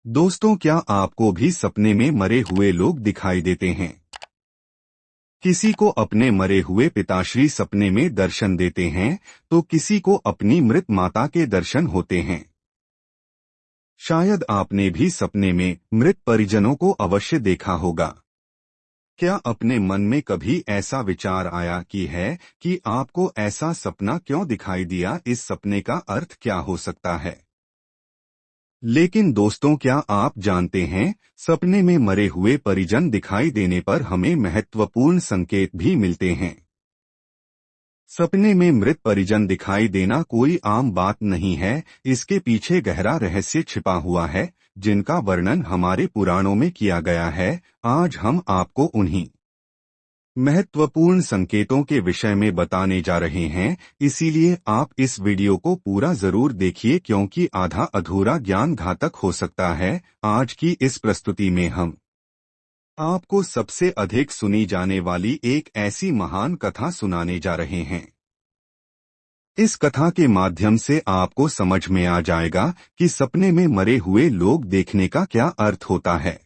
दोस्तों, क्या आपको भी सपने में मरे हुए लोग दिखाई देते हैं? किसी को अपने मरे हुए पिताश्री सपने में दर्शन देते हैं, तो किसी को अपनी मृत माता के दर्शन होते हैं। शायद आपने भी सपने में मृत परिजनों को अवश्य देखा होगा। क्या अपने मन में कभी ऐसा विचार आया कि आपको ऐसा सपना क्यों दिखाई दिया, इस सपने का अर्थ क्या हो सकता है? लेकिन दोस्तों, क्या आप जानते हैं, सपने में मरे हुए परिजन दिखाई देने पर हमें महत्वपूर्ण संकेत भी मिलते हैं। सपने में मृत परिजन दिखाई देना कोई आम बात नहीं है, इसके पीछे गहरा रहस्य छिपा हुआ है, जिनका वर्णन हमारे पुराणों में किया गया है। आज हम आपको उन्हीं महत्वपूर्ण संकेतों के विषय में बताने जा रहे हैं, इसीलिए आप इस वीडियो को पूरा जरूर देखिए, क्योंकि आधा अधूरा ज्ञान घातक हो सकता है। आज की इस प्रस्तुति में हम आपको सबसे अधिक सुनी जाने वाली एक ऐसी महान कथा सुनाने जा रहे हैं। इस कथा के माध्यम से आपको समझ में आ जाएगा कि सपने में मरे हुए लोग देखने का क्या अर्थ होता है।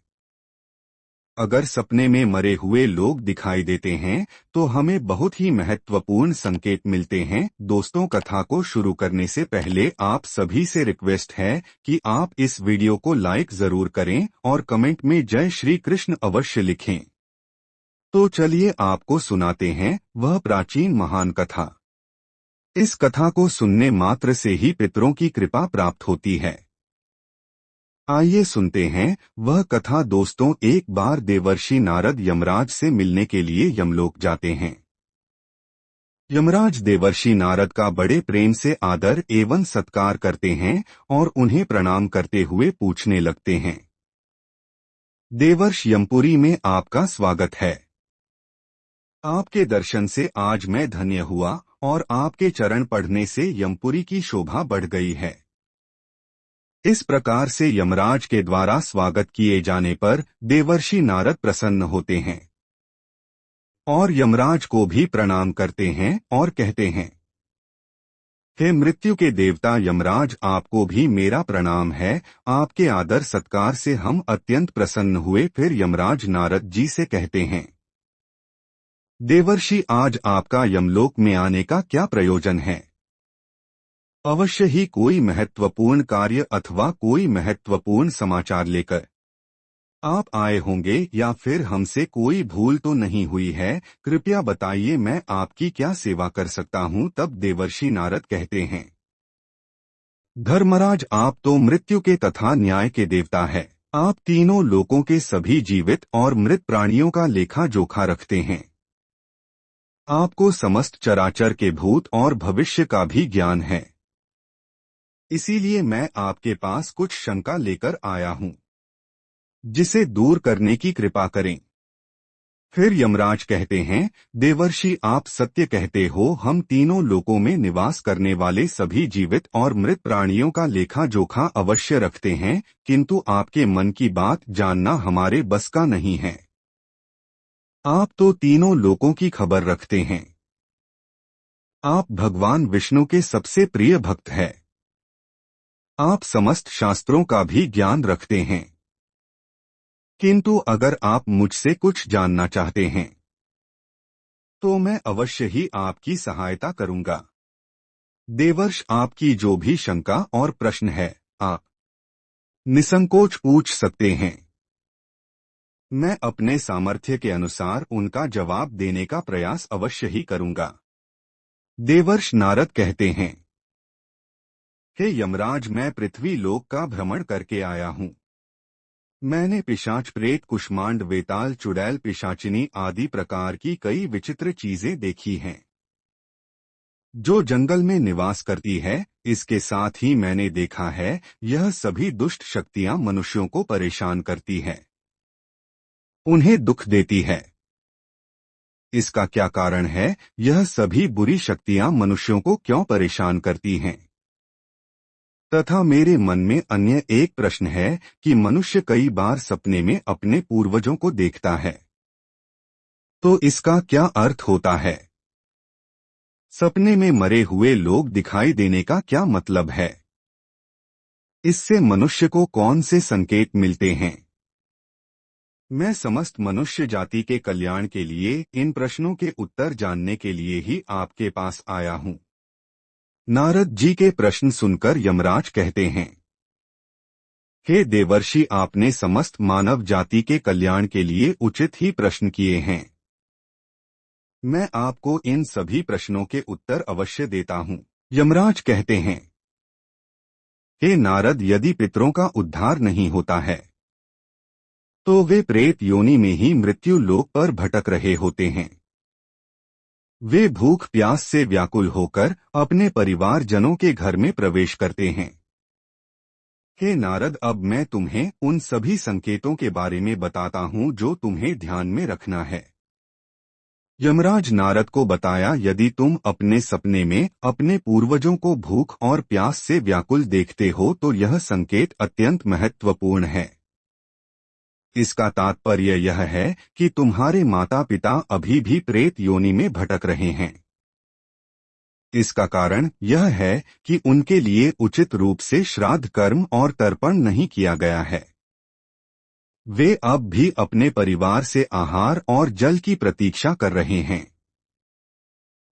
अगर सपने में मरे हुए लोग दिखाई देते हैं, तो हमें बहुत ही महत्वपूर्ण संकेत मिलते हैं। दोस्तों, कथा को शुरू करने से पहले आप सभी से रिक्वेस्ट है कि आप इस वीडियो को लाइक जरूर करें और कमेंट में जय श्री कृष्ण अवश्य लिखें। तो चलिए आपको सुनाते हैं वह प्राचीन महान कथा। इस कथा को सुनने मात्र से ही पितरों की कृपा प्राप्त होती है। आइए सुनते हैं वह कथा। दोस्तों, एक बार देवर्षि नारद यमराज से मिलने के लिए यमलोक जाते हैं। यमराज देवर्षि नारद का बड़े प्रेम से आदर एवं सत्कार करते हैं और उन्हें प्रणाम करते हुए पूछने लगते हैं, देवर्ष, यमपुरी में आपका स्वागत है। आपके दर्शन से आज मैं धन्य हुआ और आपके चरण पढ़ने से यमपुरी की शोभा बढ़ गई है। इस प्रकार से यमराज के द्वारा स्वागत किए जाने पर देवर्षि नारद प्रसन्न होते हैं और यमराज को भी प्रणाम करते हैं और कहते हैं, हे मृत्यु के देवता यमराज, आपको भी मेरा प्रणाम है। आपके आदर सत्कार से हम अत्यंत प्रसन्न हुए। फिर यमराज नारद जी से कहते हैं, देवर्षि, आज आपका यमलोक में आने का क्या प्रयोजन है? अवश्य ही कोई महत्वपूर्ण कार्य अथवा कोई महत्वपूर्ण समाचार लेकर आप आए होंगे, या फिर हमसे कोई भूल तो नहीं हुई है? कृपया बताइए, मैं आपकी क्या सेवा कर सकता हूँ? तब देवर्षि नारद कहते हैं, धर्मराज, आप तो मृत्यु के तथा न्याय के देवता है। आप तीनों लोकों के सभी जीवित और मृत प्राणियों का लेखा जोखा रखते हैं। आपको समस्त चराचर के भूत और भविष्य का भी ज्ञान है। इसीलिए मैं आपके पास कुछ शंका लेकर आया हूँ, जिसे दूर करने की कृपा करें। फिर यमराज कहते हैं, देवर्षि, आप सत्य कहते हो। हम तीनों लोकों में निवास करने वाले सभी जीवित और मृत प्राणियों का लेखा जोखा अवश्य रखते हैं, किंतु आपके मन की बात जानना हमारे बस का नहीं है। आप तो तीनों लोकों की खबर रखते हैं। आप भगवान विष्णु के सबसे प्रिय भक्त हैं। आप समस्त शास्त्रों का भी ज्ञान रखते हैं, किंतु अगर आप मुझसे कुछ जानना चाहते हैं तो मैं अवश्य ही आपकी सहायता करूंगा। देवर्ष, आपकी जो भी शंका और प्रश्न है, आप निसंकोच पूछ सकते हैं। मैं अपने सामर्थ्य के अनुसार उनका जवाब देने का प्रयास अवश्य ही करूंगा। देवर्ष नारद कहते हैं, हे यमराज, मैं पृथ्वी लोक का भ्रमण करके आया हूँ। मैंने पिशाच, प्रेत, कुष्मांड, वेताल, चुड़ैल, पिशाचिनी आदि प्रकार की कई विचित्र चीजें देखी हैं, जो जंगल में निवास करती है। इसके साथ ही मैंने देखा है, यह सभी दुष्ट शक्तियां मनुष्यों को परेशान करती है, उन्हें दुख देती है। इसका क्या कारण है? यह सभी बुरी शक्तियां मनुष्यों को क्यों परेशान करती हैं? तथा मेरे मन में अन्य एक प्रश्न है कि मनुष्य कई बार सपने में अपने पूर्वजों को देखता है, तो इसका क्या अर्थ होता है? सपने में मरे हुए लोग दिखाई देने का क्या मतलब है? इससे मनुष्य को कौन से संकेत मिलते हैं? मैं समस्त मनुष्य जाति के कल्याण के लिए इन प्रश्नों के उत्तर जानने के लिए ही आपके पास आया हूँ। नारद जी के प्रश्न सुनकर यमराज कहते हैं, हे देवर्षि, आपने समस्त मानव जाति के कल्याण के लिए उचित ही प्रश्न किए हैं। मैं आपको इन सभी प्रश्नों के उत्तर अवश्य देता हूँ। यमराज कहते हैं, हे नारद, यदि पितरों का उद्धार नहीं होता है तो वे प्रेत योनि में ही मृत्यु लोक पर भटक रहे होते हैं। वे भूख प्यास से व्याकुल होकर अपने परिवारजनों के घर में प्रवेश करते हैं। हे नारद, अब मैं तुम्हें उन सभी संकेतों के बारे में बताता हूँ जो तुम्हें ध्यान में रखना है। यमराज नारद को बताया, यदि तुम अपने सपने में अपने पूर्वजों को भूख और प्यास से व्याकुल देखते हो तो यह संकेत अत्यंत महत्वपूर्ण है। इसका तात्पर्य यह है कि तुम्हारे माता पिता अभी भी प्रेत योनि में भटक रहे हैं। इसका कारण यह है कि उनके लिए उचित रूप से श्राद्ध कर्म और तर्पण नहीं किया गया है। वे अब भी अपने परिवार से आहार और जल की प्रतीक्षा कर रहे हैं।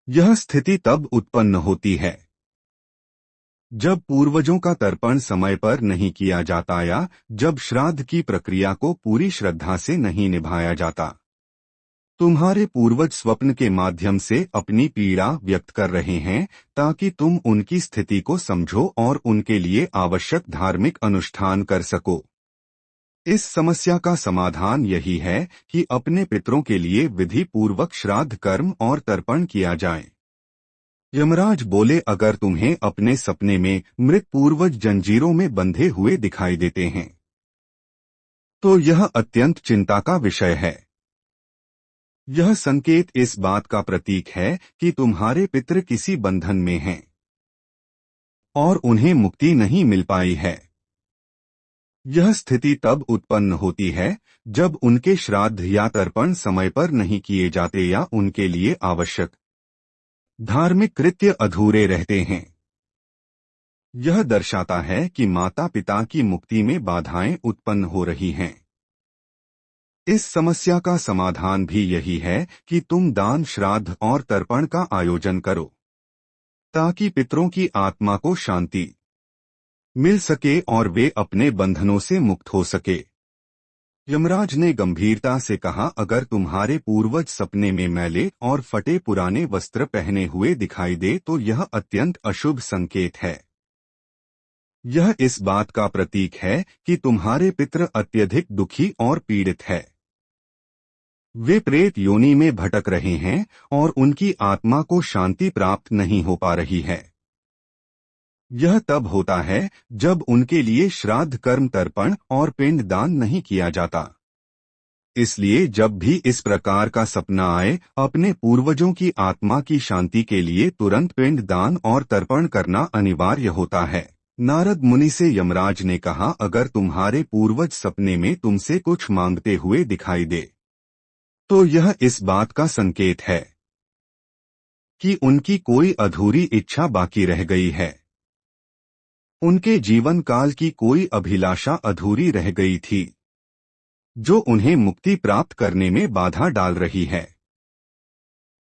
यह स्थिति तब उत्पन्न होती है जब पूर्वजों का तर्पण समय पर नहीं किया जाता या जब श्राद्ध की प्रक्रिया को पूरी श्रद्धा से नहीं निभाया जाता। तुम्हारे पूर्वज स्वप्न के माध्यम से अपनी पीड़ा व्यक्त कर रहे हैं ताकि तुम उनकी स्थिति को समझो और उनके लिए आवश्यक धार्मिक अनुष्ठान कर सको। इस समस्या का समाधान यही है कि अपने पितरों के लिए विधि पूर्वक श्राद्ध कर्म और तर्पण किया जाए। यमराज बोले, अगर तुम्हें अपने सपने में मृत पूर्वज जंजीरों में बंधे हुए दिखाई देते हैं तो यह अत्यंत चिंता का विषय है। यह संकेत इस बात का प्रतीक है कि तुम्हारे पितृ किसी बंधन में हैं और उन्हें मुक्ति नहीं मिल पाई है। यह स्थिति तब उत्पन्न होती है जब उनके श्राद्ध या तर्पण समय पर नहीं किए जाते या उनके लिए आवश्यक धार्मिक कृत्य अधूरे रहते हैं। यह दर्शाता है कि माता पिता की मुक्ति में बाधाएं उत्पन्न हो रही हैं। इस समस्या का समाधान भी यही है कि तुम दान, श्राद्ध और तर्पण का आयोजन करो ताकि पितरों की आत्मा को शांति मिल सके और वे अपने बंधनों से मुक्त हो सके। यमराज ने गंभीरता से कहा, अगर तुम्हारे पूर्वज सपने में मैले और फटे पुराने वस्त्र पहने हुए दिखाई दे तो यह अत्यंत अशुभ संकेत है। यह इस बात का प्रतीक है कि तुम्हारे पितृ अत्यधिक दुखी और पीड़ित है। वे प्रेत योनि में भटक रहे हैं और उनकी आत्मा को शांति प्राप्त नहीं हो पा रही है। यह तब होता है जब उनके लिए श्राद्ध कर्म, तर्पण और पिंड दान नहीं किया जाता। इसलिए जब भी इस प्रकार का सपना आए, अपने पूर्वजों की आत्मा की शांति के लिए तुरंत पिंड दान और तर्पण करना अनिवार्य होता है। नारद मुनि से यमराज ने कहा, अगर तुम्हारे पूर्वज सपने में तुमसे कुछ मांगते हुए दिखाई दे तो यह इस बात का संकेत है कि उनकी कोई अधूरी इच्छा बाकी रह गई है। उनके जीवन काल की कोई अभिलाषा अधूरी रह गई थी जो उन्हें मुक्ति प्राप्त करने में बाधा डाल रही है।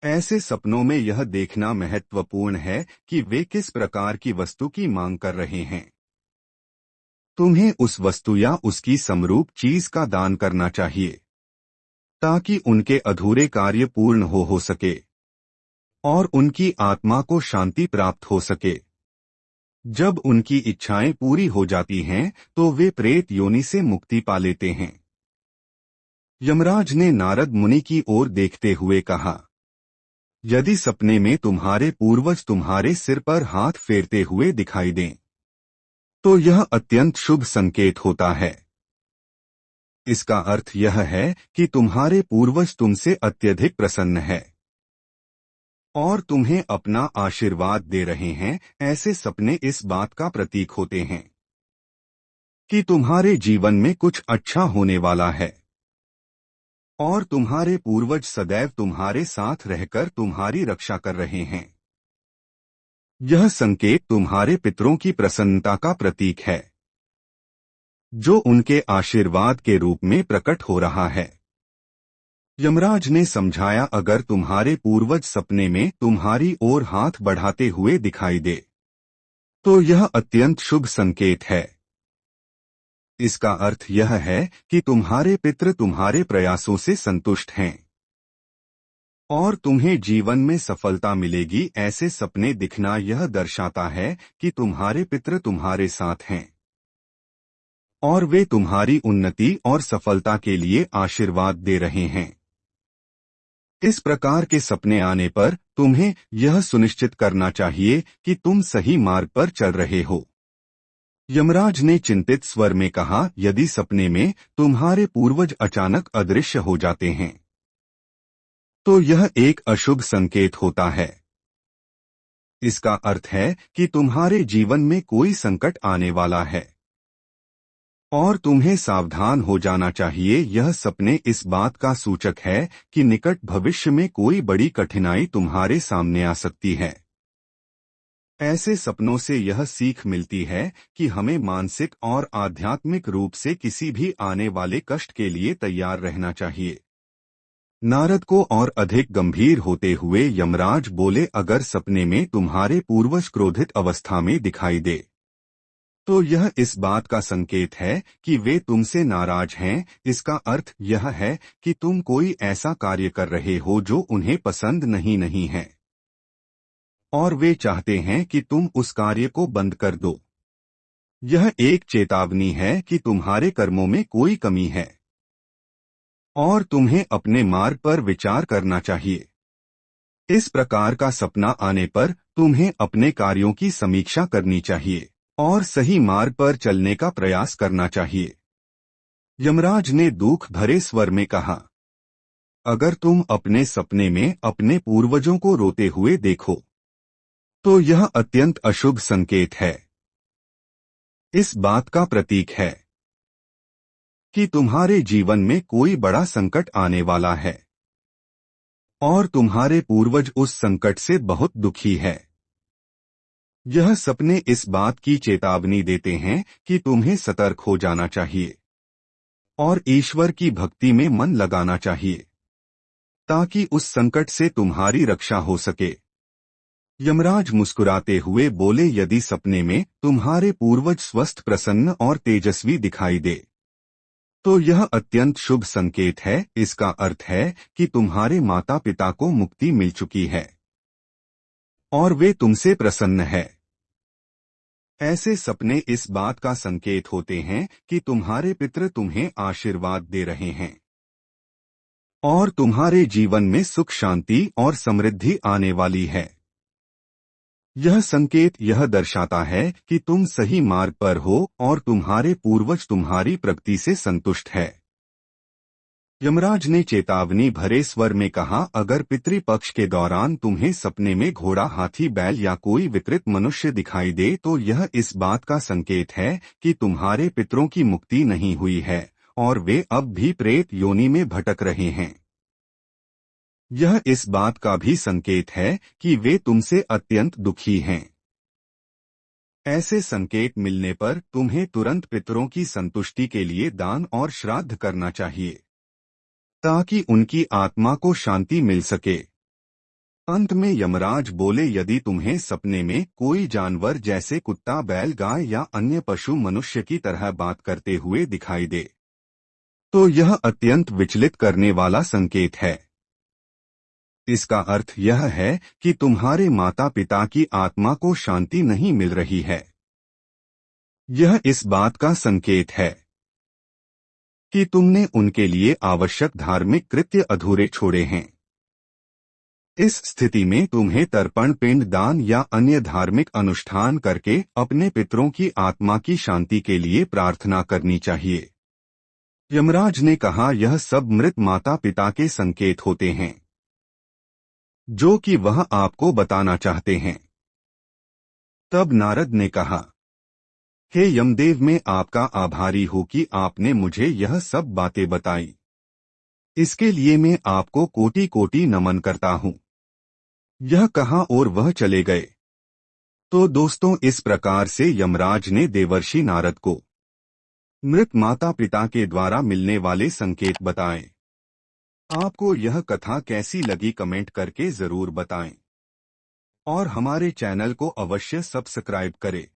ऐसे सपनों में यह देखना महत्वपूर्ण है कि वे किस प्रकार की वस्तु की मांग कर रहे हैं। तुम्हें उस वस्तु या उसकी समरूप चीज का दान करना चाहिए ताकि उनके अधूरे कार्य पूर्ण हो सके और उनकी आत्मा को शांति प्राप्त हो सके। जब उनकी इच्छाएं पूरी हो जाती हैं तो वे प्रेत योनि से मुक्ति पा लेते हैं। यमराज ने नारद मुनि की ओर देखते हुए कहा, यदि सपने में तुम्हारे पूर्वज तुम्हारे सिर पर हाथ फेरते हुए दिखाई दें तो यह अत्यंत शुभ संकेत होता है। इसका अर्थ यह है कि तुम्हारे पूर्वज तुमसे अत्यधिक प्रसन्न है और तुम्हें अपना आशीर्वाद दे रहे हैं। ऐसे सपने इस बात का प्रतीक होते हैं कि तुम्हारे जीवन में कुछ अच्छा होने वाला है और तुम्हारे पूर्वज सदैव तुम्हारे साथ रहकर तुम्हारी रक्षा कर रहे हैं। यह संकेत तुम्हारे पितरों की प्रसन्नता का प्रतीक है। जो उनके आशीर्वाद के रूप में प्रकट हो रहा है। यमराज ने समझाया, अगर तुम्हारे पूर्वज सपने में तुम्हारी ओर हाथ बढ़ाते हुए दिखाई दे तो यह अत्यंत शुभ संकेत है। इसका अर्थ यह है कि तुम्हारे पितृ तुम्हारे प्रयासों से संतुष्ट हैं और तुम्हें जीवन में सफलता मिलेगी। ऐसे सपने दिखना यह दर्शाता है कि तुम्हारे पितृ तुम्हारे साथ हैं और वे तुम्हारी उन्नति और सफलता के लिए आशीर्वाद दे रहे हैं। इस प्रकार के सपने आने पर तुम्हें यह सुनिश्चित करना चाहिए कि तुम सही मार्ग पर चल रहे हो। यमराज ने चिंतित स्वर में कहा, यदि सपने में तुम्हारे पूर्वज अचानक अदृश्य हो जाते हैं तो यह एक अशुभ संकेत होता है। इसका अर्थ है कि तुम्हारे जीवन में कोई संकट आने वाला है और तुम्हें सावधान हो जाना चाहिए। यह सपने इस बात का सूचक है कि निकट भविष्य में कोई बड़ी कठिनाई तुम्हारे सामने आ सकती है। ऐसे सपनों से यह सीख मिलती है कि हमें मानसिक और आध्यात्मिक रूप से किसी भी आने वाले कष्ट के लिए तैयार रहना चाहिए। नारद को और अधिक गंभीर होते हुए यमराज बोले, अगर सपने में तुम्हारे पूर्वज क्रोधित अवस्था में दिखाई दे तो यह इस बात का संकेत है कि वे तुमसे नाराज हैं। इसका अर्थ यह है कि तुम कोई ऐसा कार्य कर रहे हो जो उन्हें पसंद नहीं है और वे चाहते हैं कि तुम उस कार्य को बंद कर दो। यह एक चेतावनी है कि तुम्हारे कर्मों में कोई कमी है और तुम्हें अपने मार्ग पर विचार करना चाहिए। इस प्रकार का सपना आने पर तुम्हें अपने कार्यों की समीक्षा करनी चाहिए और सही मार्ग पर चलने का प्रयास करना चाहिए। यमराज ने दुख भरे स्वर में कहा, अगर तुम अपने सपने में अपने पूर्वजों को रोते हुए देखो तो यह अत्यंत अशुभ संकेत है। इस बात का प्रतीक है कि तुम्हारे जीवन में कोई बड़ा संकट आने वाला है और तुम्हारे पूर्वज उस संकट से बहुत दुखी है। यह सपने इस बात की चेतावनी देते हैं कि तुम्हें सतर्क हो जाना चाहिए और ईश्वर की भक्ति में मन लगाना चाहिए ताकि उस संकट से तुम्हारी रक्षा हो सके। यमराज मुस्कुराते हुए बोले, यदि सपने में तुम्हारे पूर्वज स्वस्थ, प्रसन्न और तेजस्वी दिखाई दे तो यह अत्यंत शुभ संकेत है। इसका अर्थ है कि तुम्हारे माता पिता को मुक्ति मिल चुकी है और वे तुमसे प्रसन्न है। ऐसे सपने इस बात का संकेत होते हैं कि तुम्हारे पितृ तुम्हें आशीर्वाद दे रहे हैं और तुम्हारे जीवन में सुख, शांति और समृद्धि आने वाली है। यह संकेत यह दर्शाता है कि तुम सही मार्ग पर हो और तुम्हारे पूर्वज तुम्हारी प्रगति से संतुष्ट है। यमराज ने चेतावनी भरे स्वर में कहा, अगर पितृपक्ष के दौरान तुम्हें सपने में घोड़ा, हाथी, बैल या कोई विकृत मनुष्य दिखाई दे तो यह इस बात का संकेत है कि तुम्हारे पितरों की मुक्ति नहीं हुई है और वे अब भी प्रेत योनि में भटक रहे हैं। यह इस बात का भी संकेत है कि वे तुमसे अत्यंत दुखी हैं। ऐसे संकेत मिलने पर तुम्हें तुरंत पितरों की संतुष्टि के लिए दान और श्राद्ध करना चाहिए ताकि उनकी आत्मा को शांति मिल सके। अंत में यमराज बोले, यदि तुम्हें सपने में कोई जानवर जैसे कुत्ता, बैल, गाय या अन्य पशु मनुष्य की तरह बात करते हुए दिखाई दे तो यह अत्यंत विचलित करने वाला संकेत है। इसका अर्थ यह है कि तुम्हारे माता पिता की आत्मा को शांति नहीं मिल रही है। यह इस बात का संकेत है कि तुमने उनके लिए आवश्यक धार्मिक कृत्य अधूरे छोड़े हैं। इस स्थिति में तुम्हें तर्पण, पिंड दान या अन्य धार्मिक अनुष्ठान करके अपने पितरों की आत्मा की शांति के लिए प्रार्थना करनी चाहिए। यमराज ने कहा, यह सब मृत माता पिता के संकेत होते हैं जो कि वह आपको बताना चाहते हैं। तब नारद ने कहा, हे यमदेव, मैं आपका आभारी हूँ कि आपने मुझे यह सब बातें बताई। इसके लिए मैं आपको कोटि कोटि नमन करता हूँ। यह कहा और वह चले गए। तो दोस्तों, इस प्रकार से यमराज ने देवर्षि नारद को मृत माता पिता के द्वारा मिलने वाले संकेत बताएं। आपको यह कथा कैसी लगी कमेंट करके जरूर बताएं और हमारे चैनल को अवश्य सब्सक्राइब करें।